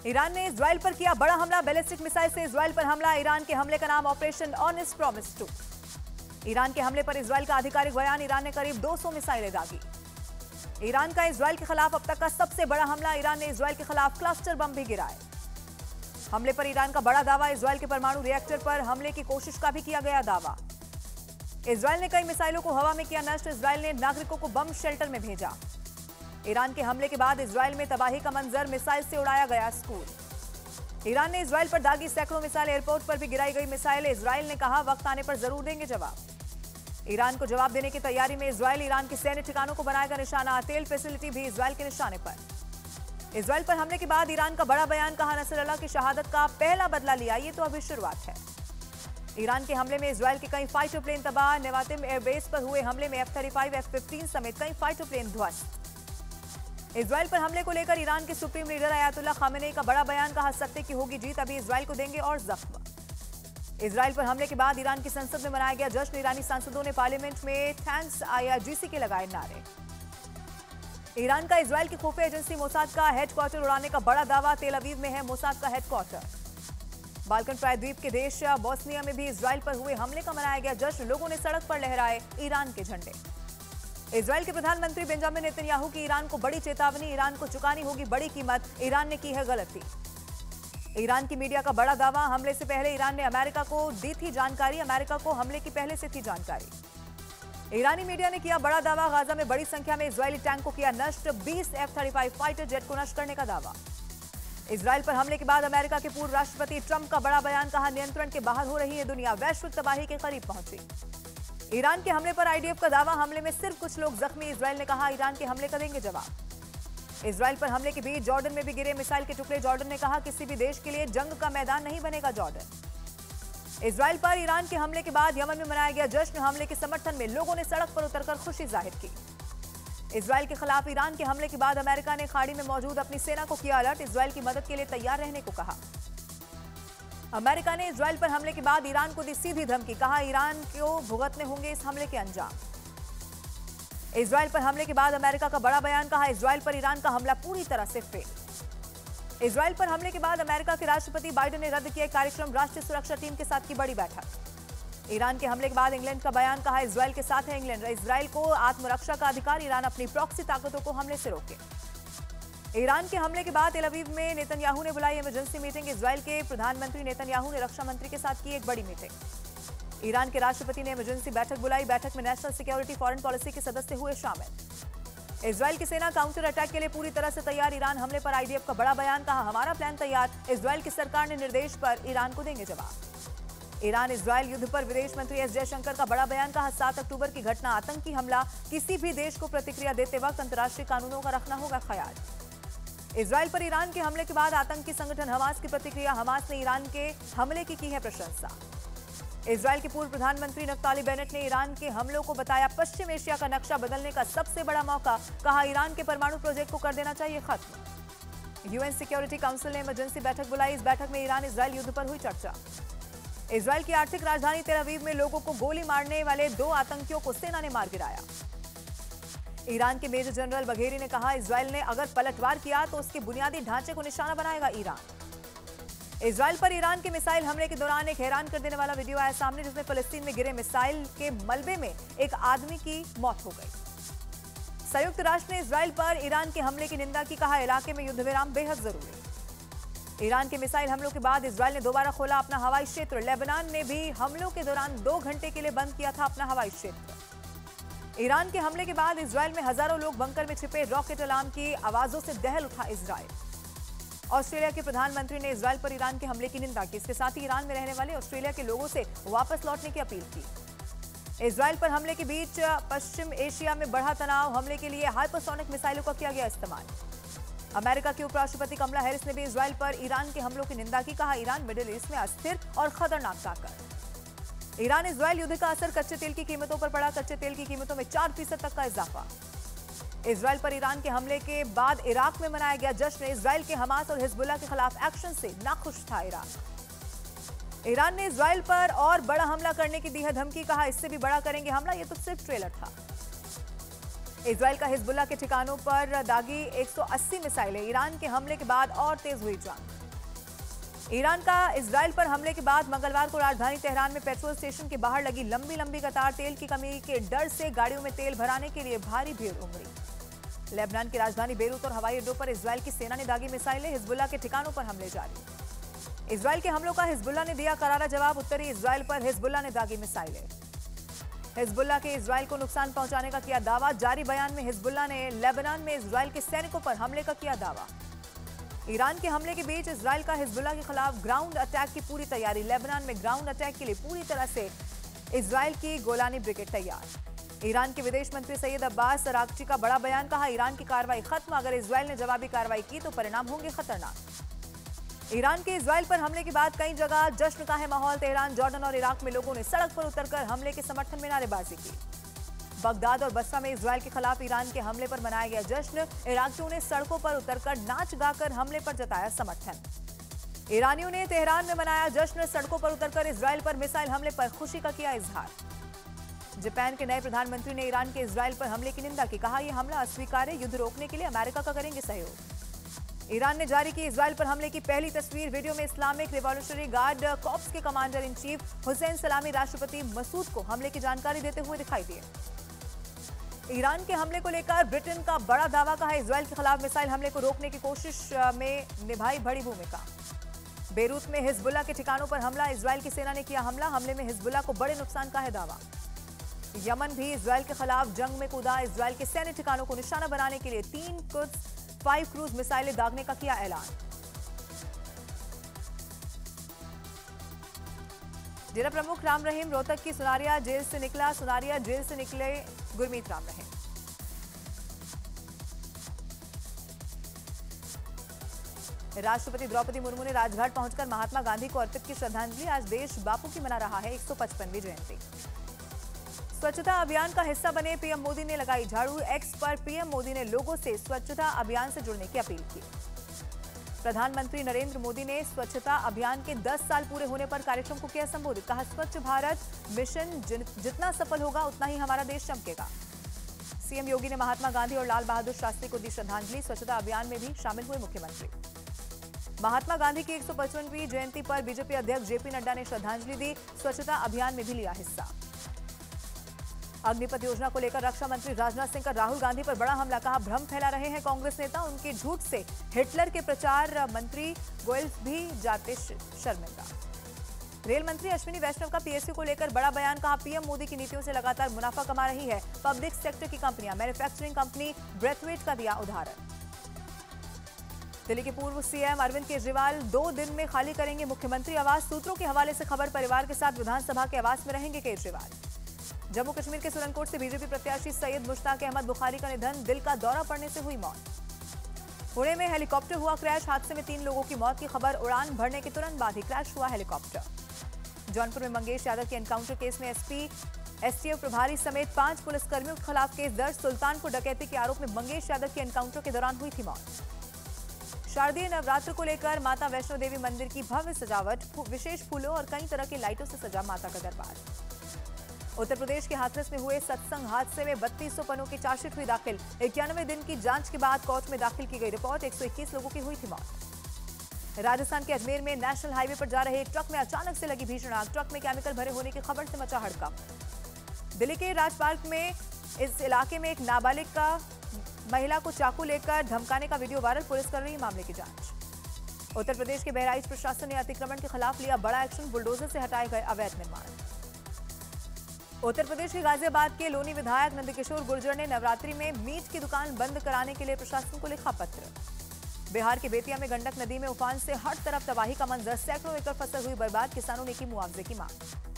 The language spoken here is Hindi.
ईरान ने इजराइल पर किया बड़ा हमला। बैलिस्टिक मिसाइल से इजराइल पर हमला। ईरान के हमले का नाम ऑपरेशन ऑनेस्ट प्रॉमिस 2। ईरान के हमले पर इजराइल का आधिकारिक बयान। ईरान ने करीब 200 मिसाइलें दागी। ईरान का इजराइल के खिलाफ अब तक का सबसे बड़ा हमला। ईरान ने इजराइल के खिलाफ क्लस्टर बम भी गिराए। हमले पर ईरान का बड़ा दावा। इजराइल के परमाणु रिएक्टर पर हमले की कोशिश का भी किया गया दावा। इजराइल ने कई मिसाइलों को हवा में किया नष्ट। इजराइल ने नागरिकों को बम शेल्टर में भेजा। ईरान के हमले के बाद इजराइल में तबाही का मंजर। मिसाइल से उड़ाया गया स्कूल। ईरान ने इजराइल पर दागी सैकड़ों मिसाइल। एयरपोर्ट पर भी गिराई गई मिसाइल। इजराइल ने कहा वक्त आने पर जरूर देंगे जवाब। ईरान को जवाब देने की तैयारी में इजराइल। ईरान के सैन्य ठिकानों को बनाएगा निशाना। तेल फैसिलिटी भी इजराइल के निशाने पर। इजराइल पर हमले के बाद ईरान का बड़ा बयान। कहा नसरअल्लाह की शहादत का पहला बदला लिया। ये तो अभी शुरुआत है। ईरान के हमले में इजराइल के कई फाइटर प्लेन तबाह। नेवातिम एयरबेस पर हुए हमले में F-35, F-15 समेत कई फाइटर प्लेन ध्वस्त। इजराइल पर हमले को लेकर ईरान के सुप्रीम लीडर अयातुल्लाह खामेनेई का बड़ा बयान। कहा सकते की होगी जीत, अभी इजराइल को देंगे और जख्म। इजराइल पर हमले के बाद ईरान की संसद में मनाया गया जश्न। ईरानी सांसदों ने पार्लियामेंट में थैंक्स IRGC के लगाए नारे। ईरान का इजराइल की खुफिया एजेंसी मोसाद का हेडक्वार्टर उड़ाने का बड़ा दावा। तेल अवीव में है मोसाद का हेडक्वार्टर। बाल्कन प्रायद्वीप के देश बोस्निया में भी इजराइल पर हुए हमले का मनाया गया जश्न। लोगों ने सड़क पर लहराए ईरान के झंडे। इजराइल के प्रधानमंत्री बेंजामिन नेतन्याहू की ईरान को बड़ी चेतावनी। ईरान को चुकानी होगी बड़ी कीमत। ईरान ने की है गलती। ईरान की मीडिया का बड़ा दावा। हमले से पहले ईरान ने अमेरिका को दी थी जानकारी। अमेरिका को हमले की पहले से थी जानकारी। ईरानी मीडिया ने किया बड़ा दावा। गाजा में बड़ी संख्या में इजरायली टैंक को किया नष्ट। 20 F-35 फाइटर जेट को नष्ट करने का दावा। इजराइल पर हमले के बाद अमेरिका के पूर्व राष्ट्रपति ट्रंप का बड़ा बयान। कहा नियंत्रण के बाहर हो रही है दुनिया, वैश्विक तबाही के करीब पहुंची। ईरान के हमले पर IDF का दावा। हमले में सिर्फ कुछ लोग जख्मी। इजराइल ने कहा ईरान के हमले का देंगे जवाब। इजराइल पर हमले के बीच जॉर्डन में भी गिरे मिसाइल के टुकड़े। जॉर्डन ने कहा किसी भी देश के लिए जंग का मैदान नहीं बनेगा जॉर्डन। इजराइल पर ईरान के हमले के बाद यमन में मनाया गया जश्न। हमले के समर्थन में लोगों ने सड़क पर उतरकर खुशी जाहिर की। इजराइल के खिलाफ ईरान के हमले के बाद अमेरिका ने खाड़ी में मौजूद अपनी सेना को किया अलर्ट। इजराइल की मदद के लिए तैयार रहने को कहा। अमेरिका ने इजराइल पर हमले के बाद ईरान को दी सीधी धमकी। कहा ईरान को भुगतने होंगे इस हमले के अंजाम। इजराइल पर हमले के बाद अमेरिका का बड़ा बयान। कहा इजराइल पर ईरान का हमला पूरी तरह से फेल। इजराइल पर हमले के बाद अमेरिका के राष्ट्रपति बाइडेन ने रद्द किया कार्यक्रम। राष्ट्रीय सुरक्षा टीम के साथ की बड़ी बैठक। ईरान के हमले के बाद इंग्लैंड का बयान। कहा इजराइल के साथ है इंग्लैंड। इजराइल को आत्मरक्षा का अधिकार। ईरान अपनी प्रॉक्सी ताकतों को हमले से रोके। ईरान के हमले के बाद तेल अवीव में नेतन्याहू ने बुलाई इमरजेंसी मीटिंग। इजराइल के प्रधानमंत्री नेतन्याहू ने रक्षा मंत्री के साथ की एक बड़ी मीटिंग। ईरान के राष्ट्रपति ने इमरजेंसी बैठक बुलाई। बैठक में नेशनल सिक्योरिटी फॉरेन पॉलिसी के सदस्य हुए शामिल। इजराइल की सेना काउंटर अटैक के लिए पूरी तरह से तैयार। ईरान हमले पर IDF का बड़ा बयान। कहा हमारा प्लान तैयार। इजराइल की सरकार ने निर्देश पर ईरान को देंगे जवाब। ईरान इजराइल युद्ध पर विदेश मंत्री S जयशंकर का बड़ा बयान। कहा 7 अक्टूबर की घटना आतंकी हमला। किसी भी देश को प्रतिक्रिया देते वक्त अंतर्राष्ट्रीय कानूनों का रखना होगा ख्याल। इजराइल पर ईरान के हमले के बाद आतंकी संगठन हमास की प्रतिक्रिया। हमास ने ईरान के हमले की है प्रशंसा। इजराइल के पूर्व प्रधानमंत्री नफ्ताली बेनेट ने ईरान के हमलों को बताया पश्चिम एशिया का नक्शा बदलने का सबसे बड़ा मौका। कहा ईरान के परमाणु प्रोजेक्ट को कर देना चाहिए खत्म। UN सिक्योरिटी काउंसिल ने इमरजेंसी बैठक बुलाई। इस बैठक में ईरान इजराइल युद्ध पर हुई चर्चा। इजराइल की आर्थिक राजधानी तेल अवीव में लोगों को गोली मारने वाले 2 आतंकियों को सेना ने मार गिराया। ईरान के मेजर जनरल बघेरी ने कहा इजराइल ने अगर पलटवार किया तो उसके बुनियादी ढांचे को निशाना बनाएगा ईरान। इजराइल पर ईरान के मिसाइल हमले के दौरान एक हैरान कर देने वाला वीडियो आया सामने, जिसमें फलस्तीन में गिरे मिसाइल के मलबे में एक आदमी की मौत हो गई। संयुक्त राष्ट्र ने इजराइल पर ईरान के हमले की निंदा की। कहा इलाके में युद्ध विराम बेहद जरूरी। ईरान के मिसाइल हमलों के बाद इजराइल ने दोबारा खोला अपना हवाई क्षेत्र। लेबनान ने भी हमलों के दौरान 2 घंटे के लिए बंद किया था अपना हवाई क्षेत्र। ईरान के हमले के बाद इजराइल में हजारों लोग बंकर में छिपे। रॉकेट अलार्म की आवाजों से दहल उठा इजराइल। ऑस्ट्रेलिया के प्रधानमंत्री ने इजराइल पर ईरान के हमले की निंदा की। इसके साथ ही ईरान में रहने वाले ऑस्ट्रेलिया के लोगों से वापस लौटने की अपील की। इजराइल पर हमले के बीच पश्चिम एशिया में बढ़ा तनाव। हमले के लिए हाइपरसोनिक मिसाइलों का किया गया इस्तेमाल। अमेरिका की उपराष्ट्रपति कमला हैरिस ने भी इजराइल पर ईरान के हमलों की निंदा की। कहा ईरान मिडिल ईस्ट में अस्थिर और खतरनाक ताकत। ईरान इजराइल युद्ध का असर कच्चे तेल की कीमतों पर पड़ा। कच्चे तेल की कीमतों में 4% तक का इजाफा। इजराइल पर ईरान के हमले के बाद इराक में मनाया गया जश्न। इजराइल के हमास और हिजबुल्लाह के खिलाफ एक्शन से नाखुश था इराक। ईरान ने इजराइल पर और बड़ा हमला करने की दी है धमकी। कहा इससे भी बड़ा करेंगे हमला, ये तो सिर्फ ट्रेलर था। इजराइल का हिजबुल्लाह के ठिकानों पर दागी 180 मिसाइलें। ईरान के हमले के बाद और तेज हुई जंग। ईरान का इजराइल पर हमले के बाद मंगलवार को राजधानी तेहरान में पेट्रोल स्टेशन के बाहर लगी लंबी लंबी कतार तेल की कमी के डर से गाड़ियों में तेल भराने के लिए भारी भीड़ उमड़ी। लेबनान की राजधानी बेरूत और हवाई अड्डों पर इजराइल की सेना ने दागी मिसाइलें, हिजबुल्लाह के ठिकानों पर हमले जारी। इजराइल के हमलों का हिजबुल्लाह ने दिया करारा जवाब, उत्तरी इजराइल पर हिजबुल्लाह ने दागी मिसाइलें। हिजबुल्लाह के इजराइल को नुकसान पहुंचाने का किया दावा। जारी बयान में हिजबुल्लाह ने लेबनान में इजराइल के सैनिकों पर हमले का किया दावा। ईरान के हमले के बीच इजराइल का हिजबुल्लाह के खिलाफ ग्राउंड अटैक की पूरी तैयारी। लेबनान में ग्राउंड अटैक के लिए पूरी तरह से इजराइल की गोलानी ब्रिगेड तैयार। ईरान के विदेश मंत्री सैयद अब्बास अरागची का बड़ा बयान, कहा ईरान की कार्रवाई खत्म, अगर इजराइल ने जवाबी कार्रवाई की तो परिणाम होंगे खतरनाक। ईरान के इजराइल पर हमले के बाद कई जगह जश्न का है माहौल। तेहरान, जॉर्डन और इराक में लोगों ने सड़क पर उतरकर हमले के समर्थन में नारेबाजी की। बगदाद और बसरा में इजराइल के खिलाफ ईरान के हमले पर मनाया गया जश्न। इराकियों ने सड़कों पर उतरकर नाच गाकर हमले पर जताया समर्थन। ईरानियों ने तेहरान में मनाया जश्न, सड़कों पर उतरकर इजराइल पर मिसाइल हमले पर खुशी का किया इजहार। जापान के नए प्रधानमंत्री ने ईरान के इजराइल पर हमले की निंदा की, कहा यह हमला अस्वीकार्य, युद्ध रोकने के लिए अमेरिका का करेंगे सहयोग। ईरान ने जारी की इजराइल पर हमले की पहली तस्वीर। वीडियो में इस्लामिक रिवॉल्यूशनरी गार्ड कॉर्प्स के कमांडर इन चीफ हुसैन सलामी राष्ट्रपति मसूद को हमले की जानकारी देते हुए दिखाई दिए। ईरान के हमले को लेकर ब्रिटेन का बड़ा दावा, कहा इजराइल के खिलाफ मिसाइल हमले को रोकने की कोशिश में निभाई बड़ी भूमिका। बेरूत में हिजबुल्लाह के ठिकानों पर हमला, इजराइल की सेना ने किया हमला, हमले में हिजबुल्लाह को बड़े नुकसान का है दावा। यमन भी इजराइल के खिलाफ जंग में कूदा, इजराइल के सैन्य ठिकानों को निशाना बनाने के लिए 3 कुद्स 5 क्रूज मिसाइलें दागने का किया ऐलान। डेरा प्रमुख राम रहीम रोहतक की सुनारिया जेल से निकला, सुनारिया जेल से निकले गुरमीत राम रहीम। राष्ट्रपति द्रौपदी मुर्मू ने राजघाट पहुंचकर महात्मा गांधी को अर्पित की श्रद्धांजलि। आज देश बापू की मना रहा है 155वीं जयंती। स्वच्छता अभियान का हिस्सा बने पीएम मोदी ने लगाई झाड़ू। एक्स पर पीएम मोदी ने लोगों से स्वच्छता अभियान से जुड़ने की अपील की। प्रधानमंत्री नरेंद्र मोदी ने स्वच्छता अभियान के 10 साल पूरे होने पर कार्यक्रम को किया संबोधित, कहा स्वच्छ भारत मिशन जितना सफल होगा उतना ही हमारा देश चमकेगा। सीएम योगी ने महात्मा गांधी और लाल बहादुर शास्त्री को दी श्रद्धांजलि। स्वच्छता अभियान में भी शामिल हुए मुख्यमंत्री। महात्मा गांधी की 155वीं जयंती पर बीजेपी अध्यक्ष जेपी नड्डा ने श्रद्धांजलि दी, स्वच्छता अभियान में भी लिया हिस्सा। अग्निपथ योजना को लेकर रक्षा मंत्री राजनाथ सिंह का राहुल गांधी पर बड़ा हमला, कहा भ्रम फैला रहे हैं कांग्रेस नेता, उनके झूठ से हिटलर के प्रचार मंत्री गोयल भी जाते शर्मिंदा। रेल मंत्री अश्विनी वैष्णव का पीएसयू को लेकर बड़ा बयान, कहा पीएम मोदी की नीतियों से लगातार मुनाफा कमा रही है पब्लिक सेक्टर की कंपनियां, मैन्युफैक्चरिंग कंपनी ब्रेथवेट का दिया उदाहरण। दिल्ली के पूर्व सीएम अरविंद केजरीवाल 2 दिन में खाली करेंगे मुख्यमंत्री आवास। सूत्रों के हवाले से खबर, परिवार के साथ विधानसभा के आवास में रहेंगे केजरीवाल। जम्मू कश्मीर के सुरनकोट से बीजेपी प्रत्याशी सैयद मुश्ताक अहमद बुखारी का निधन, दिल का दौरा पड़ने से हुई मौत। पुणे में हेलीकॉप्टर हुआ क्रैश, हादसे में 3 लोगों की मौत की खबर, उड़ान भरने के तुरंत बाद ही क्रैश हुआ हेलीकॉप्टर। जौनपुर में मंगेश यादव के एनकाउंटर केस में एसपी एसटीएफ प्रभारी समेत 5 पुलिसकर्मियों के खिलाफ केस दर्ज। सुल्तानपुर डकैती के आरोप में मंगेश यादव के एनकाउंटर के दौरान हुई थी मौत। शारदीय नवरात्र को लेकर माता वैष्णो देवी मंदिर की भव्य सजावट, विशेष फूलों और कई तरह की लाइटों से सजा माता का दरबार। उत्तर प्रदेश के हाथरस में हुए सत्संग हादसे में 3200 पन्नों की चार्जशीट हुई दाखिल। 91 दिन की जांच के बाद कोर्ट में दाखिल की गई रिपोर्ट, 121 लोगों की हुई थी मौत। राजस्थान के अजमेर में नेशनल हाईवे पर जा रहे एक ट्रक में अचानक से लगी भीषण आग, ट्रक में केमिकल भरे होने की खबर से मचा हड़कंप। दिल्ली के राजपार्क में इस इलाके में एक नाबालिग का महिला को चाकू लेकर धमकाने का वीडियो वायरल, पुलिस कर रही है मामले की जांच। उत्तर प्रदेश के बहराइच प्रशासन ने अतिक्रमण के खिलाफ लिया बड़ा एक्शन, बुलडोजर से हटाए गए अवैध निर्माण। उत्तर प्रदेश के गाजियाबाद के लोनी विधायक नंदकिशोर गुर्जर ने नवरात्रि में मीट की दुकान बंद कराने के लिए प्रशासन को लिखा पत्र। बिहार के बेतिया में गंडक नदी में उफान से हर तरफ तबाही का मंजर, सैकड़ों एकड़ फसल हुई बर्बाद, किसानों ने की मुआवजे की मांग।